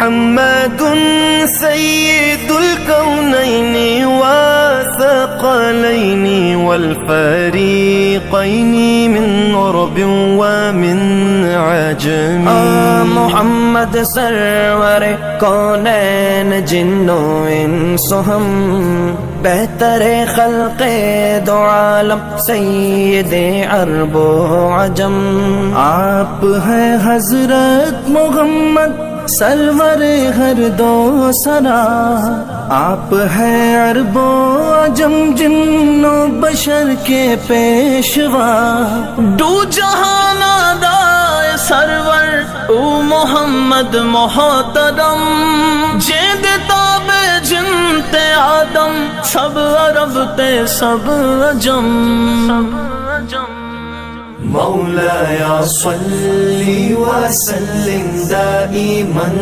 मुहम्मदुन सय्यिदुल कौनैनि वसक़लैनि वल फ़रीक़ैनि मिन उर्बिन व मिन अजम। मोहम्मद सरवर कौनैन जिन्नो इंसो हम, बेहतरे खल्क़े दो आलम सय्यदे अरबो अजम। आप है हजरत मोहम्मद सरवर हर दो सरा, आप है अरबो अजम जिन्नो बशर के पेशवा। दू जहाना दाए सरवर ओ मोहम्मद मोहतरम, जेद ताबे जिनते आदम सब अरब ते सब अजम। मौलाया सल्ली व सल्लिम दाइमन